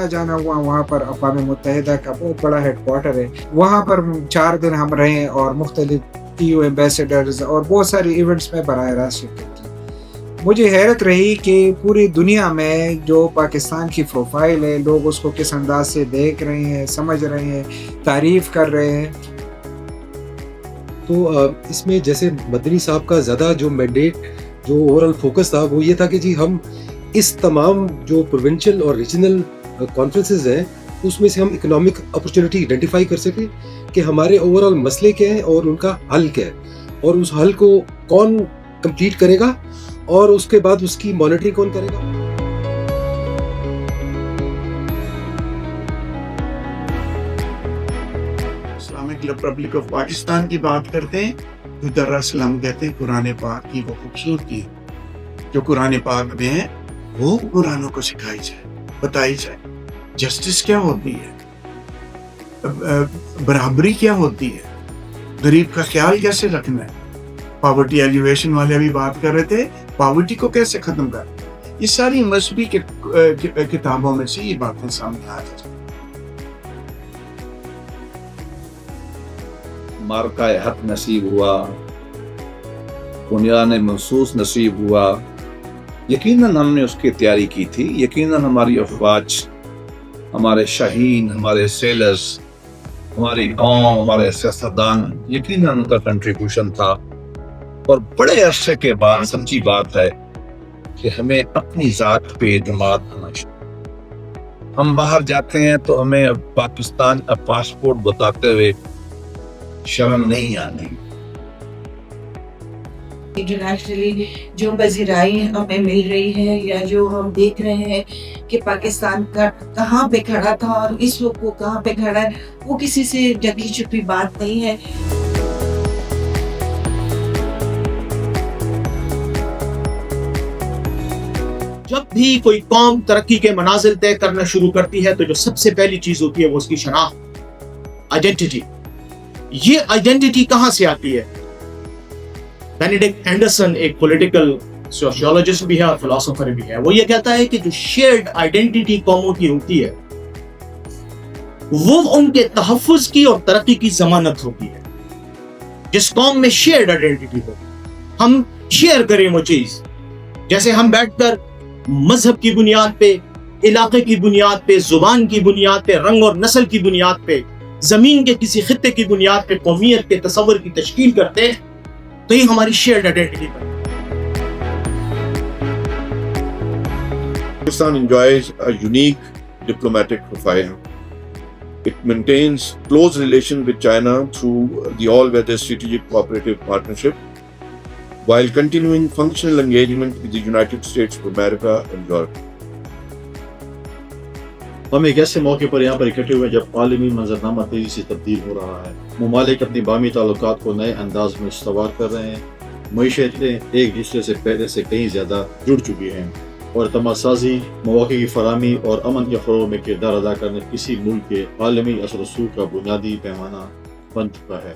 आना जाना हुआ, वहाँ पर अक़वाम मुत्तहिदा का बहुत बड़ा हेडक्वार्टर है, वहाँ पर 4 दिन हम रहे और मुख्तलिफ EU एम्बेसडर्स और बहुत सारे इवेंट्स में बराह रास्त शिरकत की। मुझे हैरत रही कि पूरी दुनिया में जो पाकिस्तान की प्रोफाइल है, लोग उसको किस अंदाज से देख रहे हैं, समझ रहे हैं, तारीफ़ कर रहे हैं। तो इसमें जैसे मदनी साहब का ज़्यादा जो मैंडेट, जो ओवरऑल फोकस था, वो ये था कि जी हम इस तमाम जो प्रोविंशियल और रीजनल कॉन्फ्रेंसेस हैं, उसमें से हम इकोनॉमिक अपॉर्चुनिटी आइडेंटिफाई कर सकें कि हमारे ओवरऑल मसले क्या हैं और उनका हल क्या है, और उस हल को कौन कंप्लीट करेगा और उसके बाद उसकी मॉनिटरिंग कौन करेगा। इस्लामिक रिपब्लिक ऑफ पाकिस्तान की बात करते हैं तो दरअसल हम कहते हैं कुरान पाक की वो खूबसूरती जो कुरान पाक में है वो कुरानों को सिखाई जाए, बताई जाए। जस्टिस क्या होती है, बराबरी क्या होती है, गरीब का ख्याल कैसे रखना है, पॉवर्टी एलिवेशन वाले अभी बात कर रहे थे, पॉवर्टी को कैसे खत्म कर, ये सारी मजहबी किताबों में से ये बातें सामने आ जाती हैं। मार्का हक नसीब हुआ, बुनियान महसूस नसीब हुआ, यकीनन हमने उसकी तैयारी की थी, यकीनन हमारी अफवाज, हमारे शाहीन, हमारे सेलर्स, हमारी कौम, हमारे सियासतदान, यकीनन उनका कंट्रीब्यूशन था। और बड़े अरसे के बाद सच्ची बात है कि हमें अपनी ज़ात पे एतमाद होना चाहिए। हम बाहर जाते हैं तो हमें पाकिस्तान का पासपोर्ट बताते हुए शर्म नहीं आनी। इंटरनेशनली जो पजीराई हमें मिल रही है या जो हम देख रहे हैं कि पाकिस्तान का कहाँ पे खड़ा था और इस वक्त वो कहाँ पे खड़ा है, वो किसी से ढकी छुपी बात नहीं है। जब भी कोई कौम तरक्की के मनाजिल तय करना शुरू करती है तो जो सबसे पहली चीज होती है वो उसकी शनाख्त, आइडेंटिटी। ये आइडेंटिटी कहाँ से आती है? बेनेडिक्ट एंडरसन एक पॉलिटिकल सोशियोलॉजिस्ट भी है और फिलोसोफर भी है। वो ये कहता है कि जो शेयर्ड आइडेंटिटी कौमों की होती है वो उनके तहफ़्फ़ुज़ की और तरक्की की जमानत होती है। जिस कौम में शेयर्ड आइडेंटिटी हो, हम शेयर करें वो चीज, जैसे हम बैठकर मजहब की बुनियाद पे, इलाके की बुनियाद पे, जुबान की बुनियाद पे, रंग और नस्ल की बुनियाद पे, जमीन के किसी खित्ते की बुनियाद पे कौमियत के तस्वर की तश्कील करते हैं, तो ये हमारी शेयर्ड आइडेंटिटी है। Pakistan enjoys a unique diplomatic profile. It maintains close relations with China through the all-weather strategic cooperative partnership, while continuing functional engagement with the United States of America and Europe. हम एक ऐसे मौके पर यहाँ पर इकट्ठे हुए जब आलमी मंजरनामा तेजी से तब्दील हो रहा है। मुमालिक अपनी बामी ताल्लुकात को नए अंदाज में इस्तवार कर रहे हैं, मईशतें एक दूसरे से पहले से कहीं ज़्यादा जुड़ चुकी हैं और तमासाजी, मौके की फराहमी और अमन के फ़रोग़ में किरदार अदा करने किसी मुल्क के आलमी असर रसूख का बुनियादी पैमाना बन चुका है।